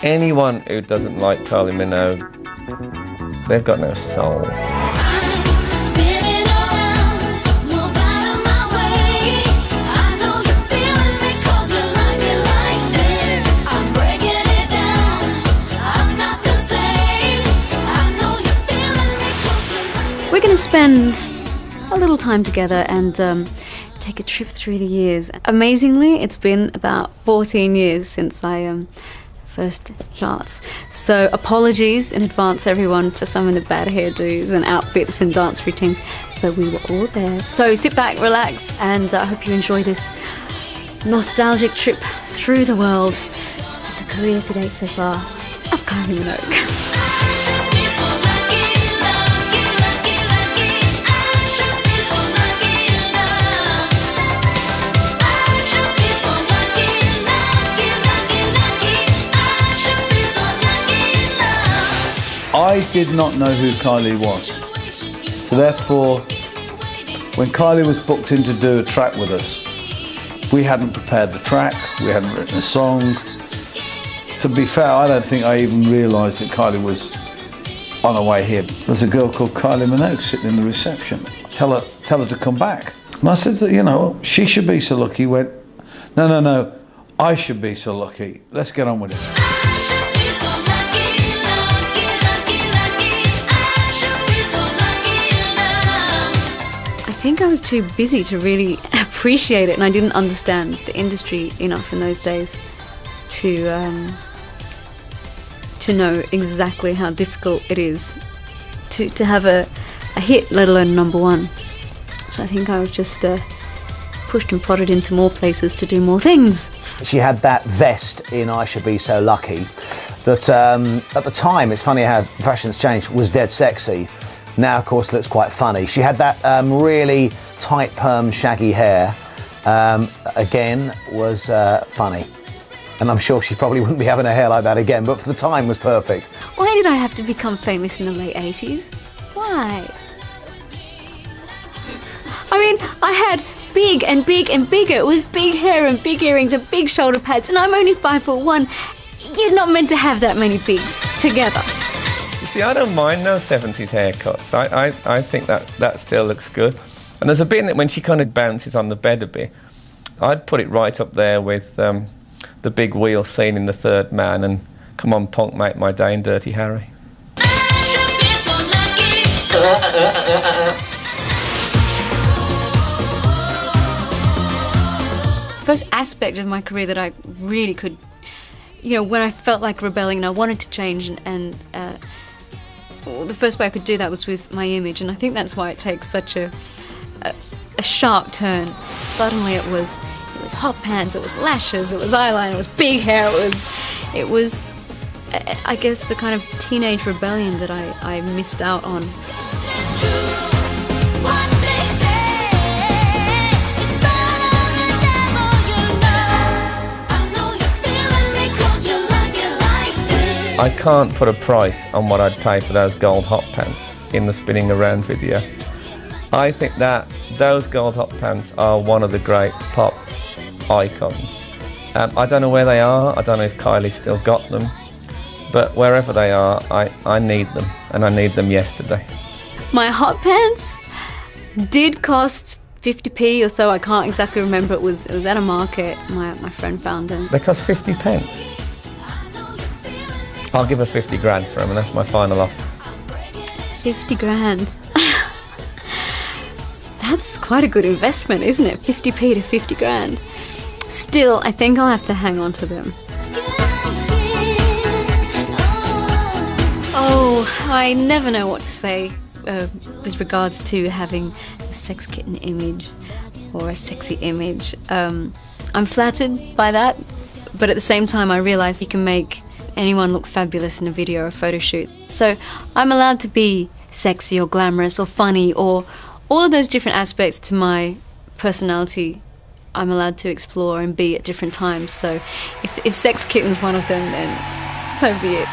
Anyone who doesn't like Kylie Minogue, they've got no soul. We're going to spend a little time together and take a trip through the years. Amazingly, it's been about 14 years since I first charts. So apologies in advance, everyone, for some of the bad hairdos and outfits and dance routines, but we were all there. So sit back, relax, and I hope you enjoy this nostalgic trip through the world of the career to date so far of Kylie Minogue. I did not know who Kylie was, so therefore when Kylie was booked in to do a track with us, we hadn't prepared the track, we hadn't written a song. To be fair, I don't think I even realised that Kylie was on her way here. There's a girl called Kylie Minogue sitting in the reception. Tell her to come back. And I said that, you know, she should be so lucky. He went, no, I should be so lucky. Let's get on with it. I think I was too busy to really appreciate it, and I didn't understand the industry enough in those days to know exactly how difficult it is to have a hit, let alone number one. So I think I was just pushed and prodded into more places to do more things. She had that vest in I Should Be So Lucky that at the time, it's funny how fashion's changed, was dead sexy. Now, of course, looks quite funny. She had that really tight perm, shaggy hair. Again, was funny. And I'm sure she probably wouldn't be having a hair like that again, but for the time was perfect. Why did I have to become famous in the late 80s? Why? I mean, I had big and big and bigger. It was big hair and big earrings and big shoulder pads, and I'm only 5'1". You're not meant to have that many bigs together. See, I don't mind those 70s haircuts. I think that still looks good. And there's a bit in it when she kind of bounces on the bed a bit. I'd put it right up there with the big wheel scene in The Third Man and Come On Punk, Make My Day in Dirty Harry. First aspect of my career that I really could, you know, when I felt like rebelling and I wanted to change, and the first way I could do that was with my image, and I think that's why it takes such a sharp turn. Suddenly it was hot pants, it was lashes, it was eyeliner, it was big hair, it was I guess the kind of teenage rebellion that I missed out on. I can't put a price on what I'd pay for those gold hot pants in the Spinning Around video. I think that those gold hot pants are one of the great pop icons. I don't know where they are, I don't know if Kylie still got them, but wherever they are, I need them, and I need them yesterday. My hot pants did cost 50p or so, I can't exactly remember. It was at a market, my friend found them. They cost 50 pence. I'll give her 50 grand for them, and that's my final offer. 50 grand. That's quite a good investment, isn't it? 50p to 50 grand. Still, I think I'll have to hang on to them. Oh, I never know what to say with regards to having a sex kitten image or a sexy image. I'm flattered by that, but at the same time I realise you can make anyone look fabulous in a video or a photo shoot. So I'm allowed to be sexy or glamorous or funny, or all of those different aspects to my personality I'm allowed to explore and be at different times. So if sex kitten's one of them, then so be it.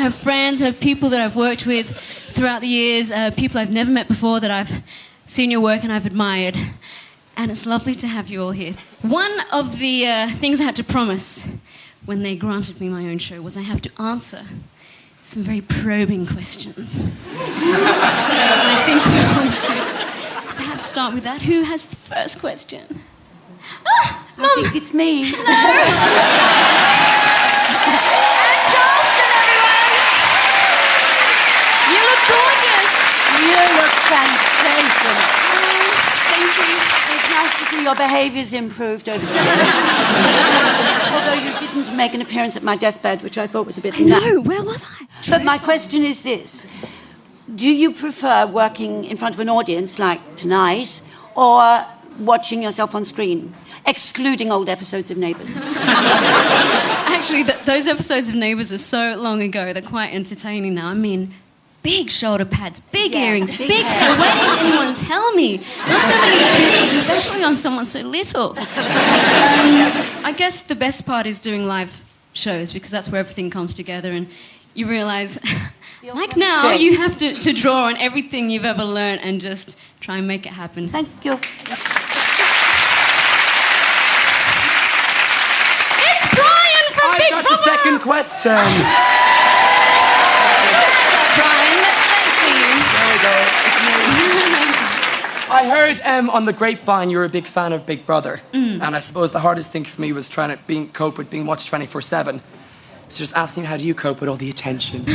have friends, I have people that I've worked with throughout the years, people I've never met before that I've seen your work and I've admired. And it's lovely to have you all here. One of the things I had to promise when they granted me my own show was I have to answer some very probing questions. So I think we should perhaps start with that. Who has the first question? Ah, Mum! I think it's me. Hello! And Charleston, everyone! You look gorgeous! You look sensational. Thank you. It's nice to see your behaviour's improved over the years. Although you didn't make an appearance at my deathbed, which I thought was a bit naff. No, where was I? But my question is this. Do you prefer working in front of an audience like tonight or watching yourself on screen, excluding old episodes of Neighbours? Actually, those episodes of Neighbours are so long ago, they're quite entertaining now. I mean, big shoulder pads, big earrings, big hair. Why didn't anyone tell me? Not so many things, especially on someone so little. I guess the best part is doing live shows because that's where everything comes together and you realise, like now, you have to draw on everything you've ever learned and just try and make it happen. Thank you. It's Brian from Big Brother! I got the second question. Brian, let's see you. There we go. I heard on the grapevine you were a big fan of Big Brother. And I suppose the hardest thing for me was trying to cope with being watched 24/7. So just asking you, how do you cope with all the attention?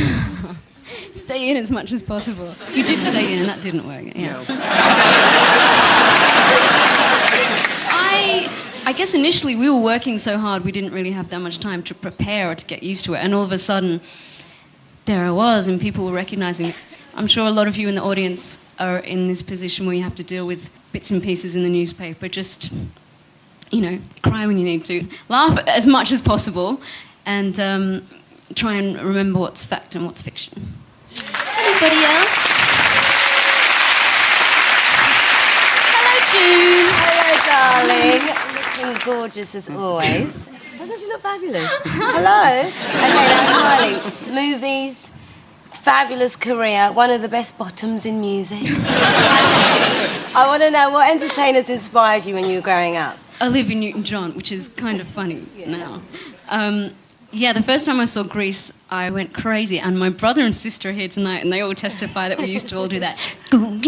Stay in as much as possible. You did stay in and that didn't work. Yeah. No. I guess initially we were working so hard we didn't really have that much time to prepare or to get used to it. And all of a sudden, there I was and people were recognising it. I'm sure a lot of you in the audience are in this position where you have to deal with bits and pieces in the newspaper. Just, cry when you need to. Laugh as much as possible. And try and remember what's fact and what's fiction. Anybody else? Hello, June. Hello, darling. Looking gorgeous as always. Doesn't she look fabulous? Hello. Okay, now, Kylie. Movies, fabulous career, one of the best bottoms in music. I want to know what entertainers inspired you when you were growing up. Olivia Newton-John, which is kind of funny now. The first time I saw Grease, I went crazy, and my brother and sister are here tonight, and they all testify that we used to all do that. And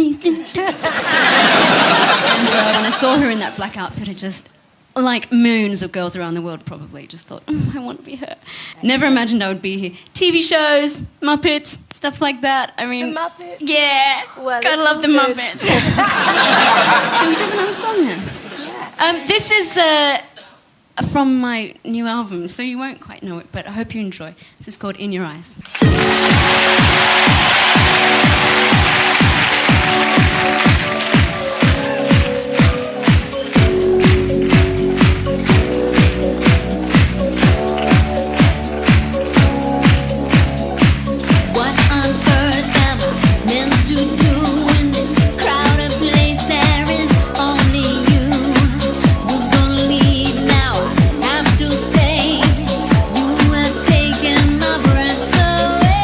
when I saw her in that black outfit, I just, like millions of girls around the world probably, just thought, I want to be her. Never imagined I would be here. TV shows, Muppets, stuff like that. I mean... The Muppets? Yeah, well, gotta love the Muppets. Can we do another song then? Yeah. This is... from my new album, so you won't quite know it, but I hope you enjoy. This is called In Your Eyes. What on earth am I meant to do in this crowded place? There is only you. Who's gonna leave now? Have to stay. You have taken my breath away.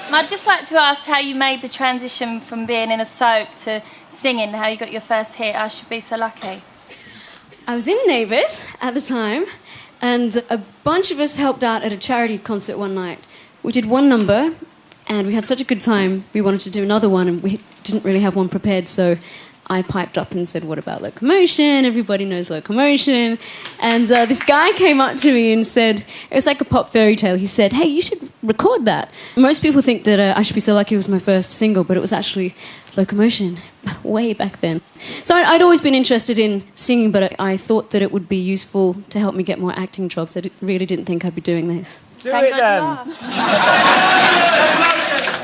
I'd just like to ask how you made the transition from being in a soap to singing, how you got your first hit, I Should Be So Lucky. I was in Neighbours at the time, and a bunch of us helped out at a charity concert one night. We did one number, and we had such a good time, we wanted to do another one, and we didn't really have one prepared, so I piped up and said, what about Locomotion? Everybody knows Locomotion. And this guy came up to me and said, it was like a pop fairy tale. He said, hey, you should record that. Most people think that I Should Be So Lucky was my first single, but it was actually Locomotion, way back then. So I'd always been interested in singing, but I thought that it would be useful to help me get more acting jobs. I really didn't think I'd be doing this. Do it then.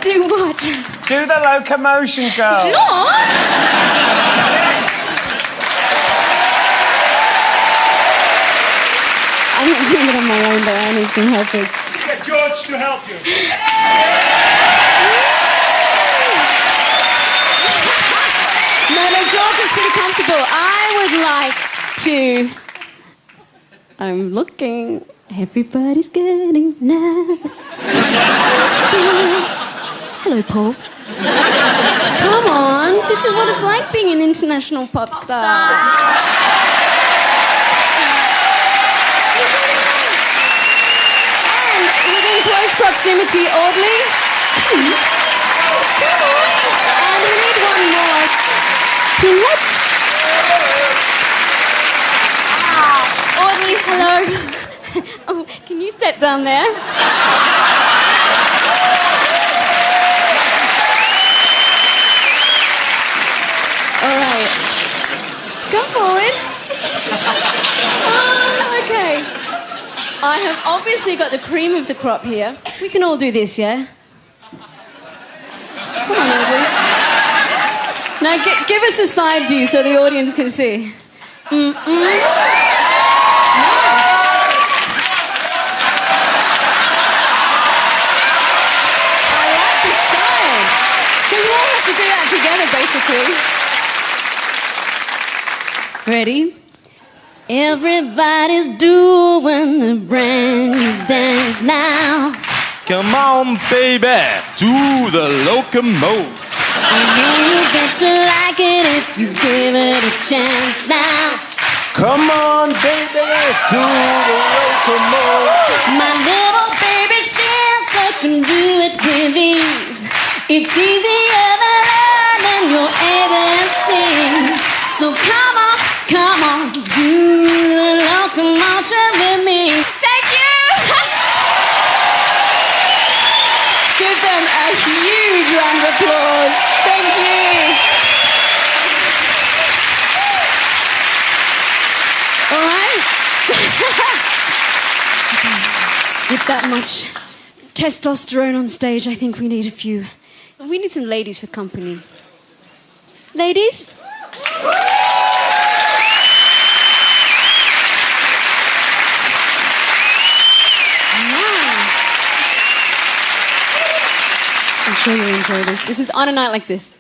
Do what? Do the Locomotion, girl. John? I'm not doing it on my own, though. I need some helpers. Get George to help you. No, George is pretty comfortable. I would like to... I'm looking. Everybody's getting nervous. Hello, Paul. Come on. This is what it's like being an international pop star. And within close proximity, Audley. Come on. And we need one more. Audley, hello. Oh, can you step down there? All right. Come forward. Okay. I have obviously got the cream of the crop here. We can all do this, yeah? Come on, Audrey. Now, give us a side view so the audience can see. To do that together, basically. Ready? Everybody's doing a brand new dance now. Come on, baby, do the Locomotion. I know you get to like it if you give it a chance now. Come on, baby, do the Locomotion. My little baby sister can do it with ease. It's easier than you'll ever see. So come on, do the Locomotion with me. Thank you! Give them a huge round of applause. Thank you. All right? With that much testosterone on stage, I think we need a few. We need some ladies for company. Ladies? I'm sure you'll enjoy this. This is On a Night Like This.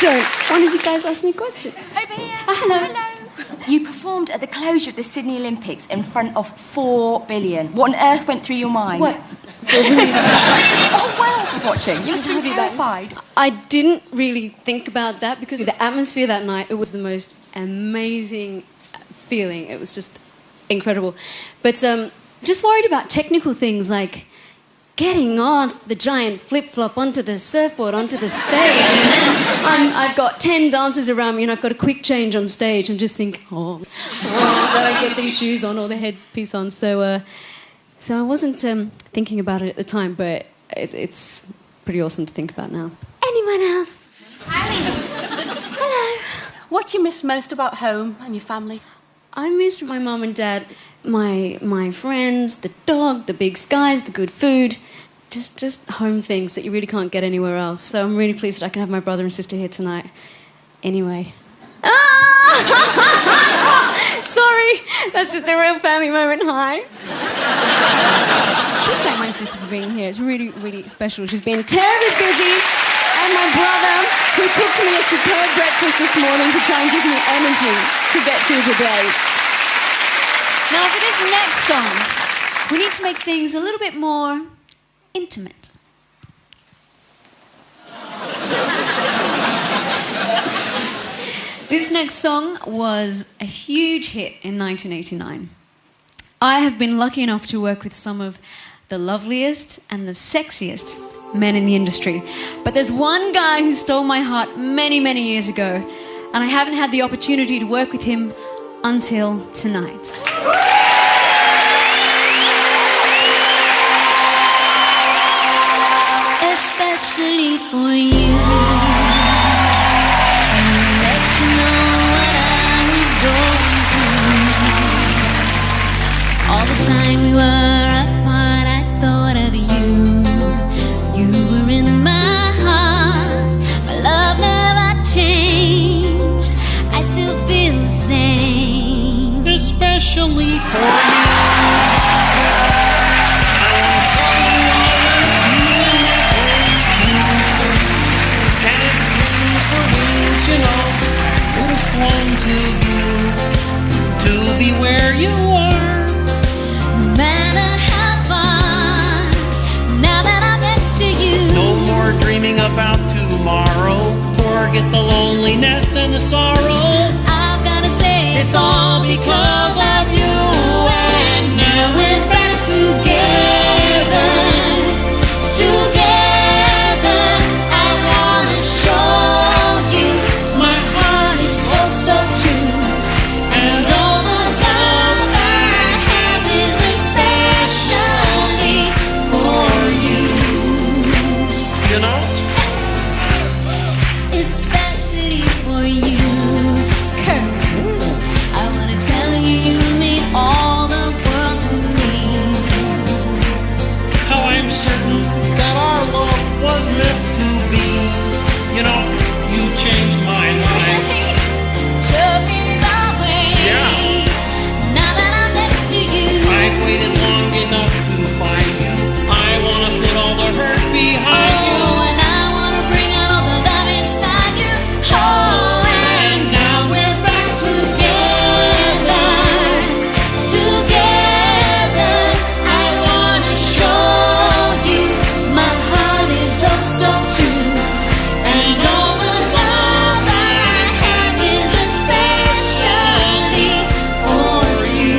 don't. One of you guys ask me a question. Over here. Hello. You performed at the closure of the Sydney Olympics in front of 4 billion. What on earth went through your mind? What? 4 billion. The whole world was watching. You must have been terrified. I didn't really think about that because the atmosphere that night, it was the most amazing feeling. It was just incredible. But just worried about technical things like getting off the giant flip-flop onto the surfboard, onto the stage. I've got 10 dancers around me and I've got a quick change on stage. I'm just thinking, oh, gotta get these shoes on or the headpiece on. So I wasn't thinking about it at the time, but it's pretty awesome to think about now. Anyone else? Hello. What do you miss most about home and your family? I miss my mum and dad, my friends, the dog, the big skies, the good food, just home things that you really can't get anywhere else. So I'm really pleased that I can have my brother and sister here tonight. Anyway. Sorry, that's just a real family moment. Hi. Please thank my sister for being here. It's really, really special. She's been terribly busy. And my brother, who cooked me a superb breakfast this morning to try and give me energy to get through the day. Now, for this next song, we need to make things a little bit more intimate. This next song was a huge hit in 1989. I have been lucky enough to work with some of the loveliest and the sexiest men in the industry. But there's one guy who stole my heart many, many years ago, and I haven't had the opportunity to work with him until tonight. Especially for you, I'll let you know what I was going through. All the time we were apart, I thought of you. You were in my heart. My love never changed. I still feel the same. Especially for you. Be where you are. No matter how far, now that I'm next to you. No more dreaming about tomorrow. Forget the loneliness and the sorrow. I've gotta say it's all because of you. And now we're back together. Together, I wanna show you my heart is so, so true. And all the love I have is especially for you. You know? Especially for you. Kurt, I wanna tell you, you mean all the world to me. How I'm certain that our love was meant to be. You know, you changed my life. Show me the way. Yeah. Now that I'm next to you. I've waited long enough to find you. I wanna put all the hurt behind you. And I wanna bring out all the love inside you. Oh, and now we're back together. Together, I wanna show you my heart is oh so true. And all the love I have is especially for you.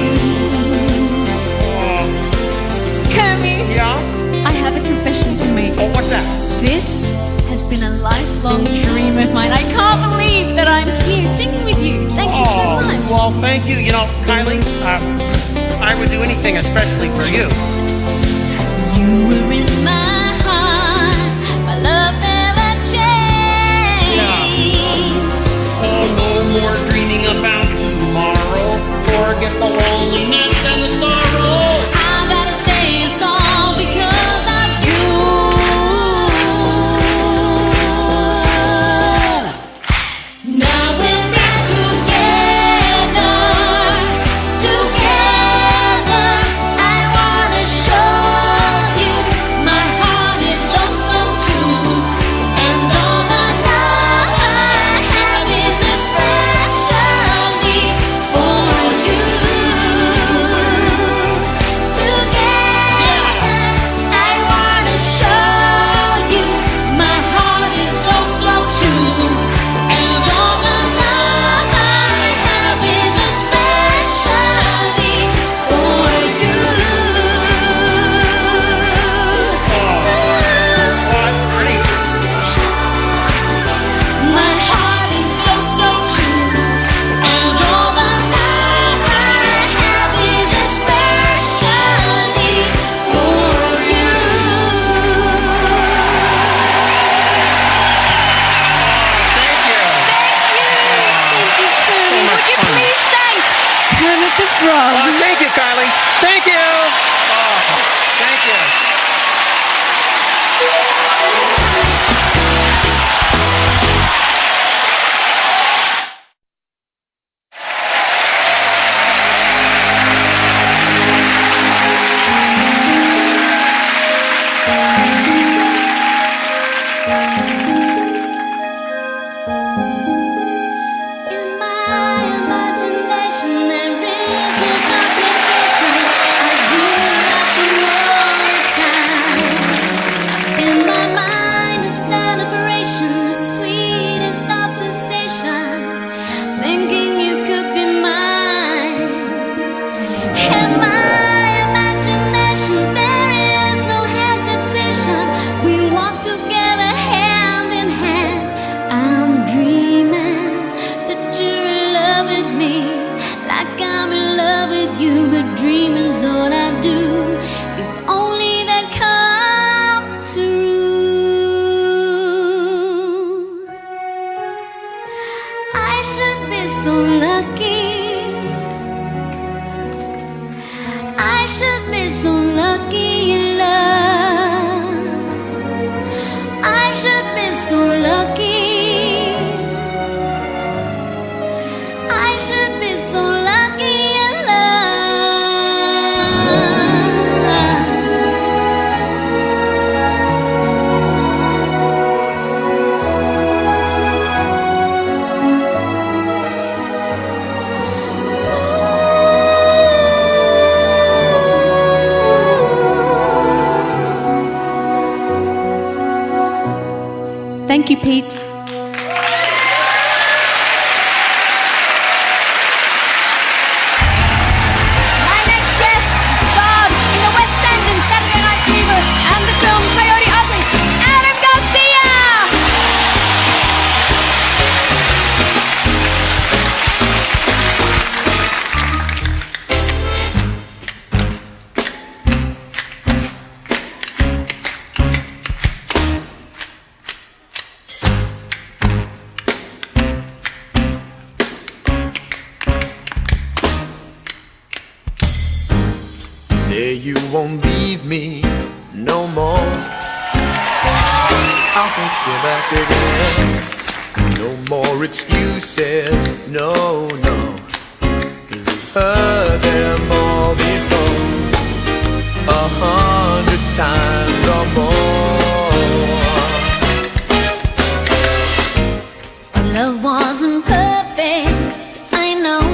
Kermie, Yeah? I have a confession to make. Oh, what's that? This has been a lifelong dream of mine. I can't believe that I'm here singing with you. Thank you so much. Well, thank you. You know, Kylie, I would do anything, especially for you. You were in my heart. My love never changed. Oh, no more dreaming about tomorrow. Forget the loneliness and the sorrow. I gotta say it's all because of you. Now we're back together. Together, I wanna show you my heart is so, so true. And all the love I be so lucky in love. I should be so lucky. I should be so lucky in Thank you, Pete. My next guest starred in the West End and Saturday Night Fever and the film Coyote Ugly, Adam Garcia! Say you won't leave me no more. I'll take you back again. No more excuses, no, no. 'Cause you've heard them all before, 100 times or more. Our love wasn't perfect, I know.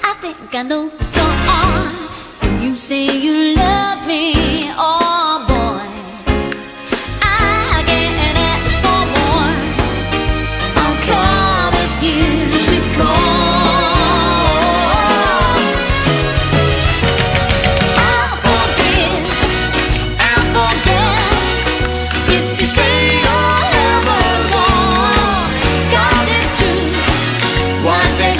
I think I know the score. When you say you love me, oh boy, I can't ask for more. I'll come if you should call. I'll forgive and forget if you say you're never gone. 'Cause it's true what they say.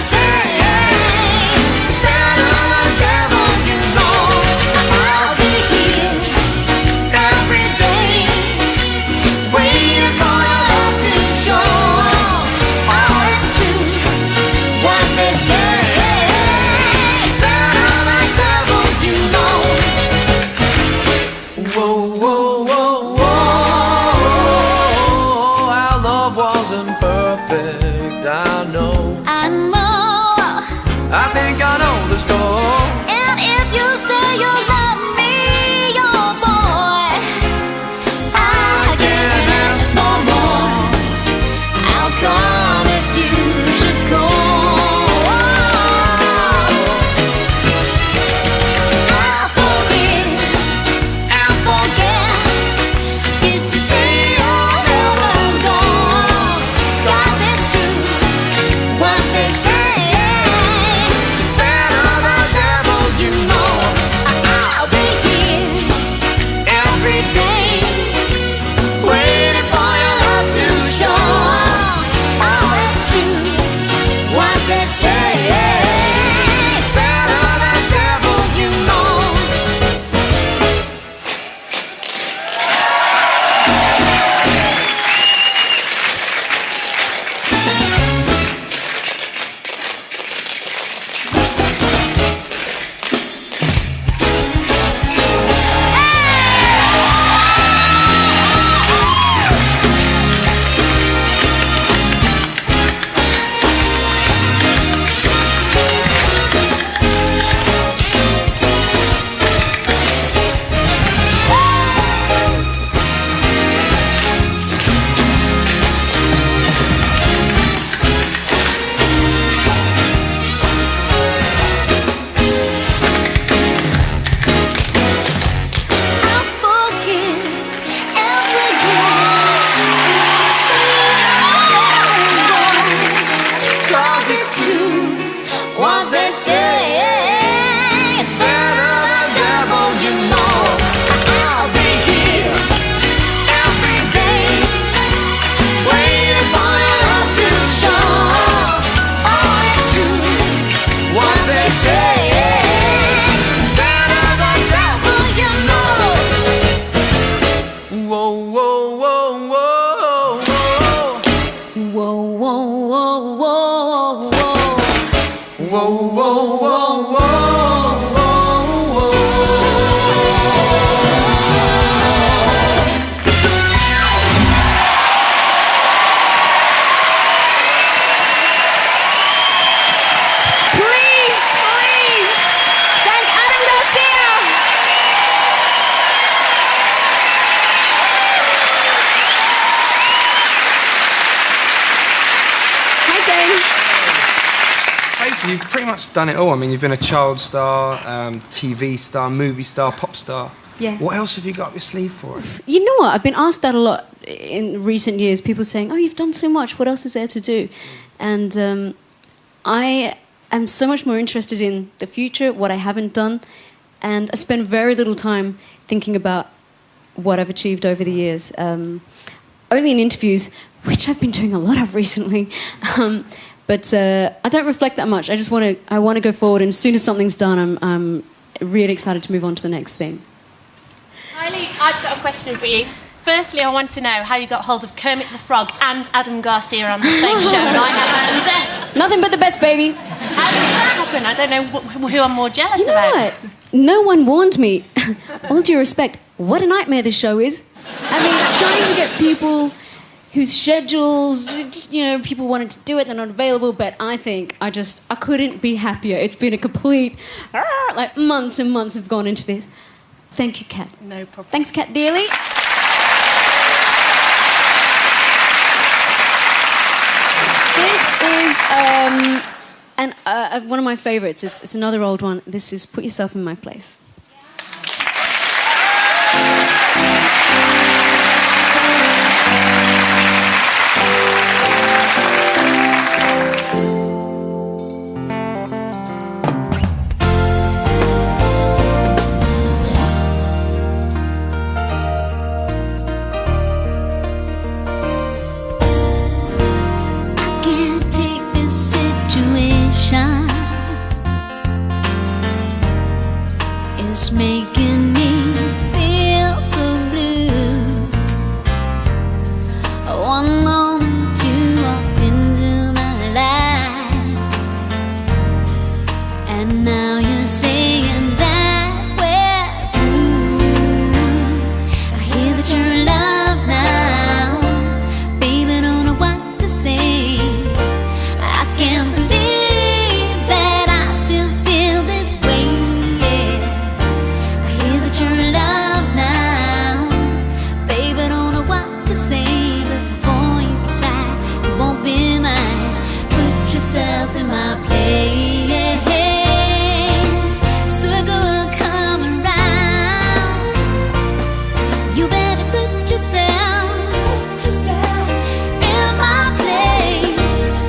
So you've pretty much done it all. I mean, you've been a child star, TV star, movie star, pop star. Yeah. What else have you got up your sleeve for it? You know what? I've been asked that a lot in recent years. People saying, "Oh, you've done so much. What else is there to do?" And I am so much more interested in the future, what I haven't done, and I spend very little time thinking about what I've achieved over the years. Only in interviews, which I've been doing a lot of recently. But I don't reflect that much. I want to go forward, and as soon as something's done, I'm really excited to move on to the next thing. Kylie, I've got a question for you. Firstly, I want to know how you got hold of Kermit the Frog and Adam Garcia on the same show. And nothing but the best, baby. How did that happen? I don't know who I'm more jealous You know about. what? No one warned me. All due respect, what a nightmare this show is. I mean, trying to get people whose schedules, people wanted to do it, they're not available, but I think I couldn't be happier. It's been a complete, months and months have gone into this. Thank you, Kat. No problem. Thanks, Kat Dearly. This is one of my favourites. It's another old one. This is Put Yourself in My Place. It's making me feel so blue. One moment you walked into my life, and now you're saying that we're through. I hear that you're in love now, baby, don't know what to say. I can't believe that I still feel this way. You're in love now, baby, don't know what to say. But before you decide you won't be mine, put yourself in my place. Circle will come around. You better put yourself in my place.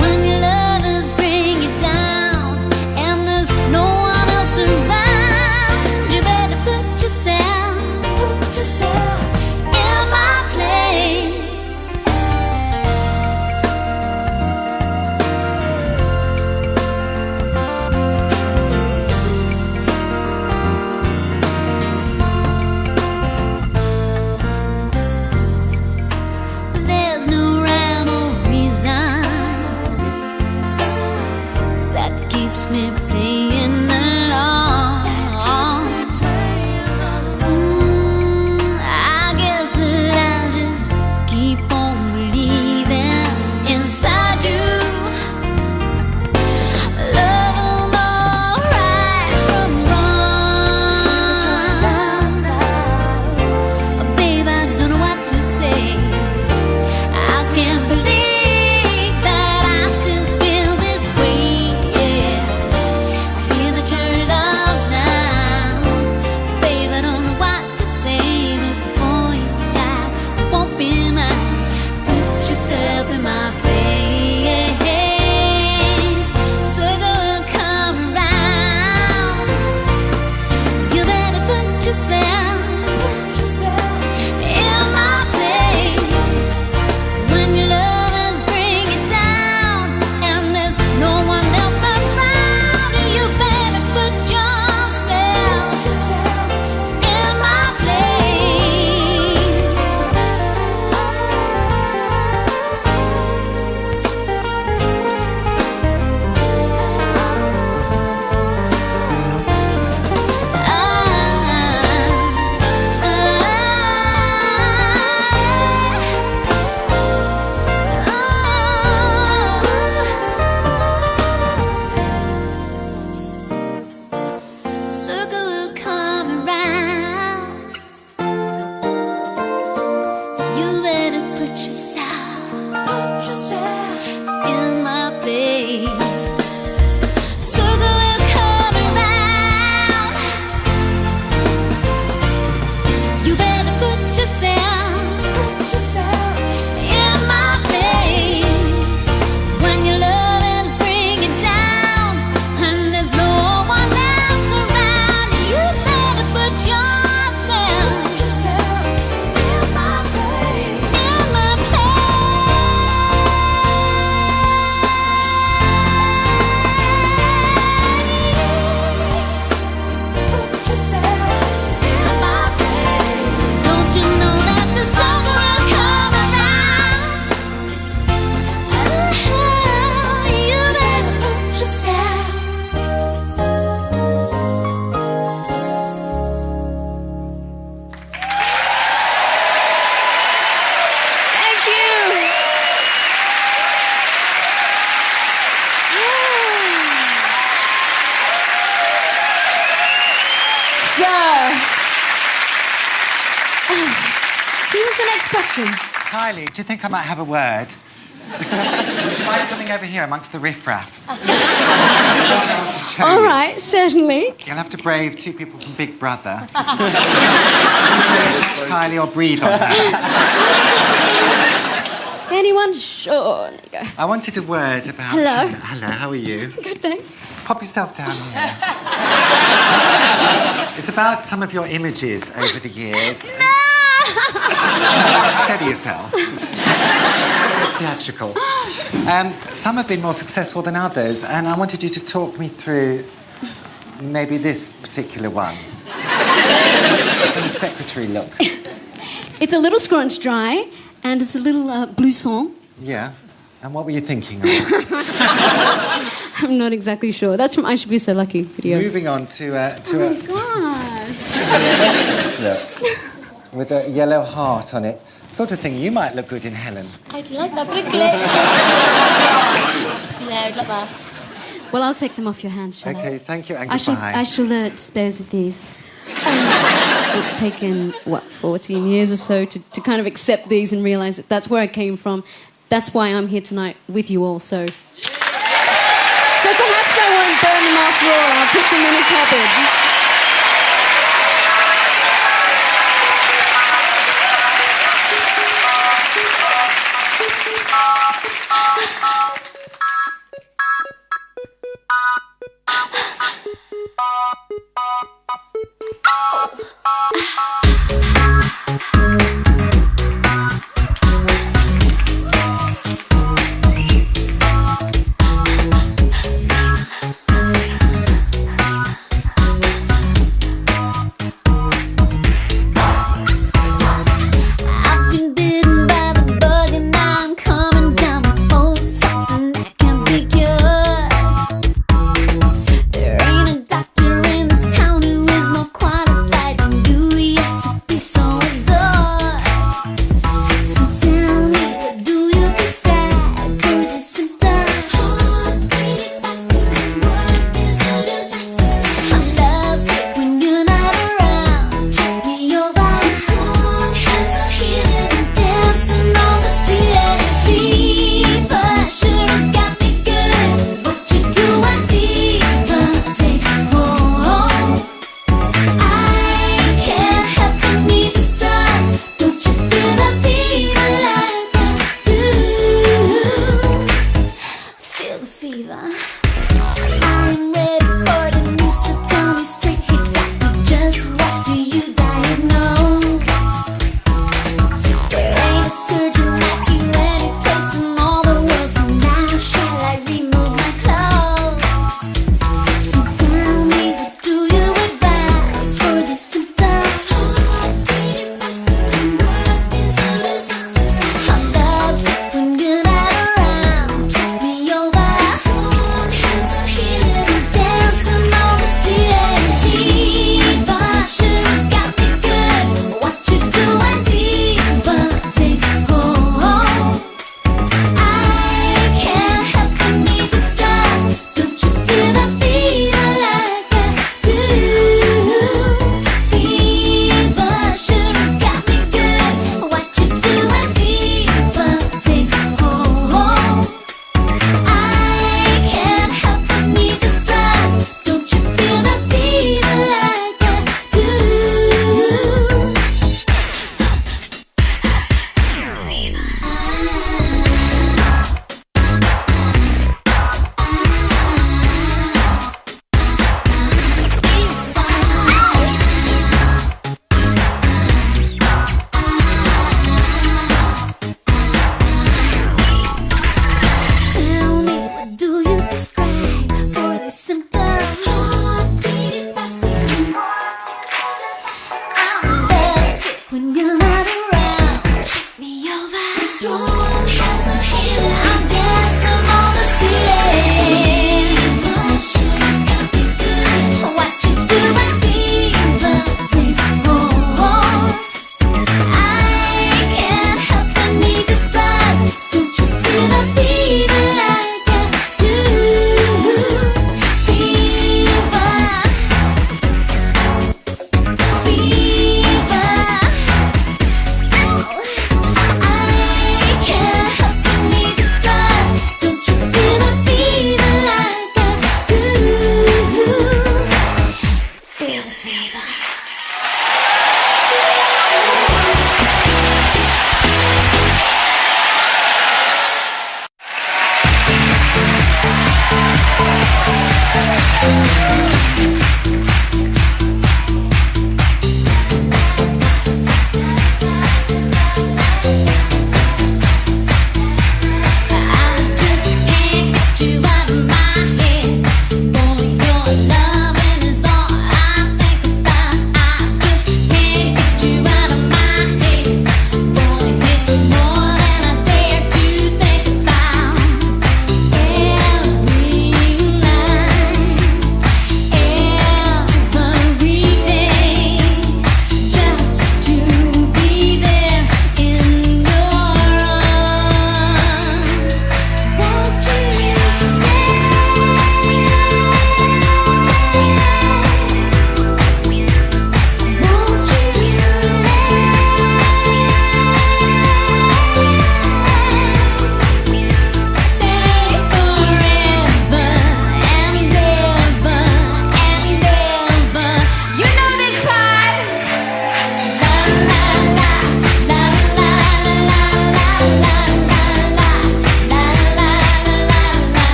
When your lovers bring you down and there's no one else around, in my place. There's no rhyme or reason that keeps me playing along. I guess that I'll just keep on believing inside you. Love will know right from wrong. Babe, I don't know what to say. I can't believe that I still feel this way. I hear that you're in love now, babe, I don't know what to say. But before you decide you won't be mine, put yourself in my place. Circle will come around. You better put yourself in my place. When your lovers bring you down and there's no one else around, you better put yourself in my place. Circle will come around. You better put yourself in my place. Who was the next question? Kylie, do you think I might have a word? Would you mind coming over here amongst the riffraff? All right, certainly. You'll have to brave two people from Big Brother. Touch Kylie or breathe on her. Anyone? Sure. There you go. I wanted a word about... Hello. Hello, how are you? Good, thanks. Pop yourself down here. It's about some of your images over the years. No! Steady yourself. Theatrical. Some have been more successful than others, and I wanted you to talk me through maybe this particular one. The secretary look. It's a little scrunch dry, and it's a little blouson. Yeah. And what were you thinking of? I'm not exactly sure. That's from I Should Be So Lucky video. Moving on to a God. look with a yellow heart on it. Sort of thing you might look good in, Helen. I'd like that. No, I'd like that. Well, I'll take them off your hands, shall I? Okay, thank you, and I goodbye. shall dispose of these. It's taken, 14 years or so to kind of accept these and realise that that's where I came from. That's why I'm here tonight with you all, so perhaps I won't burn them off raw. I'll put them in a cupboard.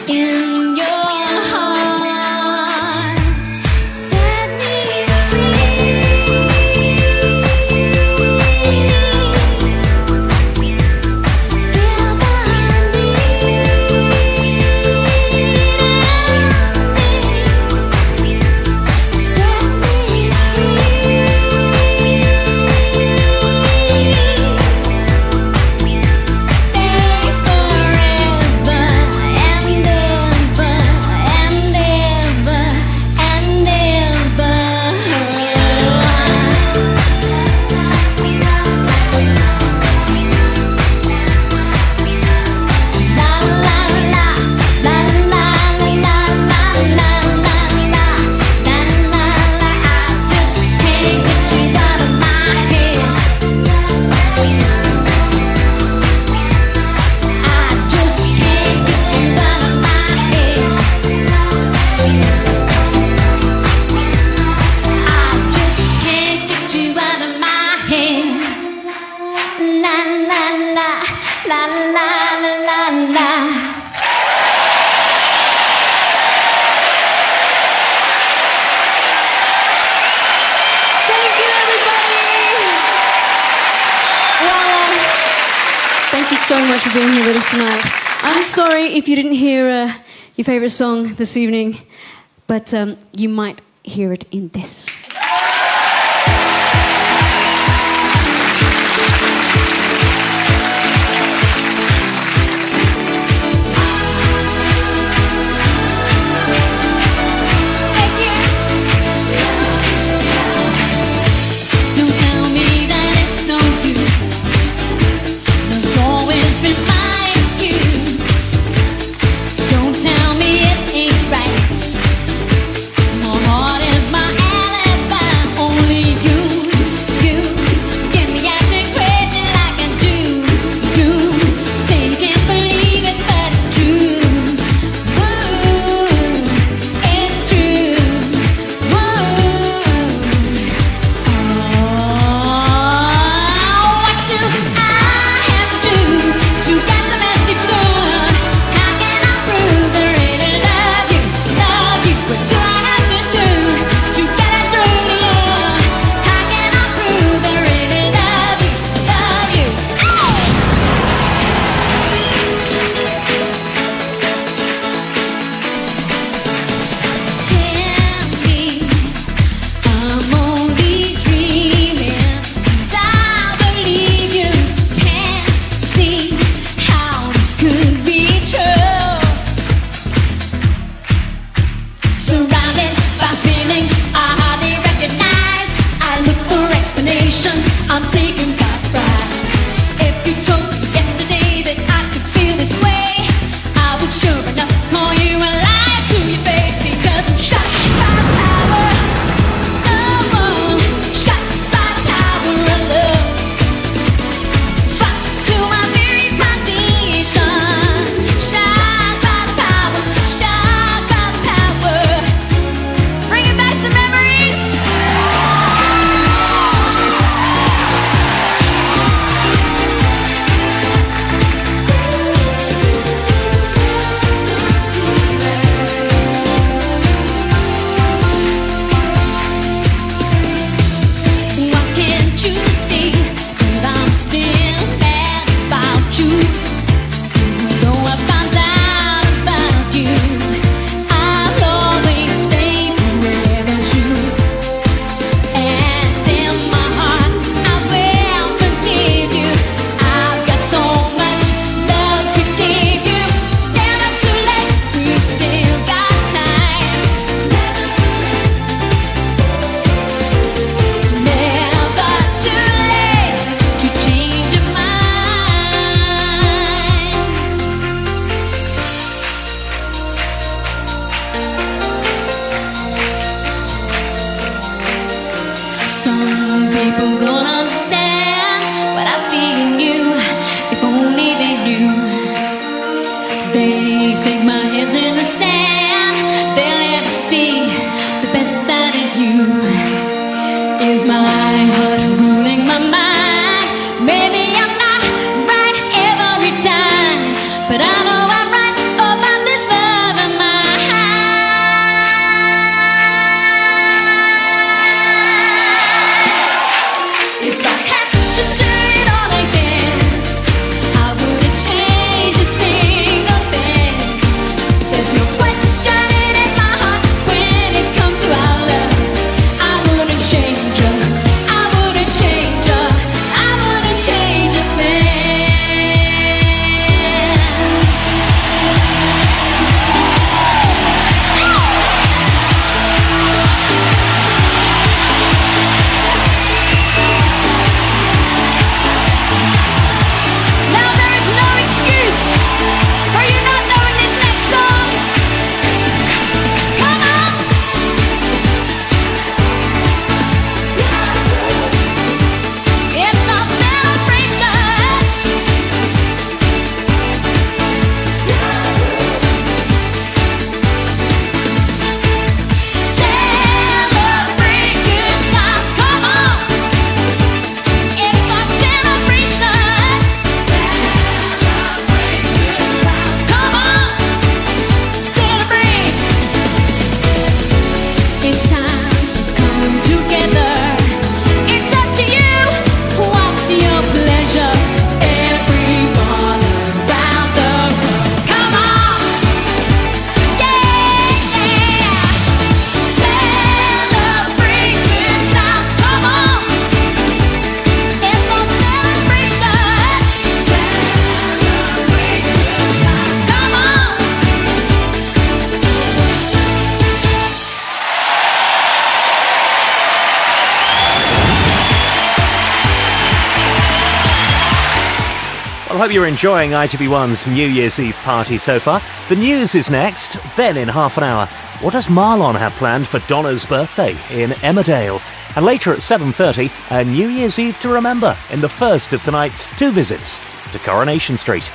in your heart. Set me free. Feel the need. Set me stay forever and ever and ever and ever. La la la la la la la la la la la la la. I just can't get you out of my head. I just can't get you out of my head. I just can't get you out of my head. La la la la la la la la. Thank you, everybody. Well, thank you so much for being here with us tonight. I'm sorry if you didn't hear your favourite song this evening, but you might hear it in this. Don't tell me that it's no use. Love's always been my excuse. Don't tell me it ain't right. My heart is my alibi. Only you get me acting crazy like I do. Say you can't believe it, but it's true. Woo, it's true. Woo. What do I have to do to get the message done? How can I prove that I really love you? What do I have to do to get it through to you? How can I prove that I really love you? Tell me I'm only dreaming. I believe you can't see how this could be true. Surrounded by feelings I hardly recognize. I look for explanations. I'm taken by surprise. If you told me yesterday that I could feel this way, I would sure enough call you a liar to your face, because I'm shot by the power. Oh, shot by the power of love. Shot to my very foundation. Shot by the power. Shot by the power. Bringing back some memories. Why can't you see that I'm still mad about you? Though I found out about you, I'll always stay forever true. And in my heart, I will forgive you. I've got so much love to give you. It's never too late. We've still got time. Never too late to change your mind. Some people don't understand what I see in you. If only they knew. They think my head's in the sand. They'll never see the best side of you. Is my heart ruling my mind? Maybe I'm not right every time, but I know I'm right about this love. Well, I hope you're enjoying ITV1's New Year's Eve party so far. The news is next, then in half an hour. What does Marlon have planned for Donna's birthday in Emmerdale? And later at 7:30, a New Year's Eve to remember in the first of tonight's 2 visits to Coronation Street.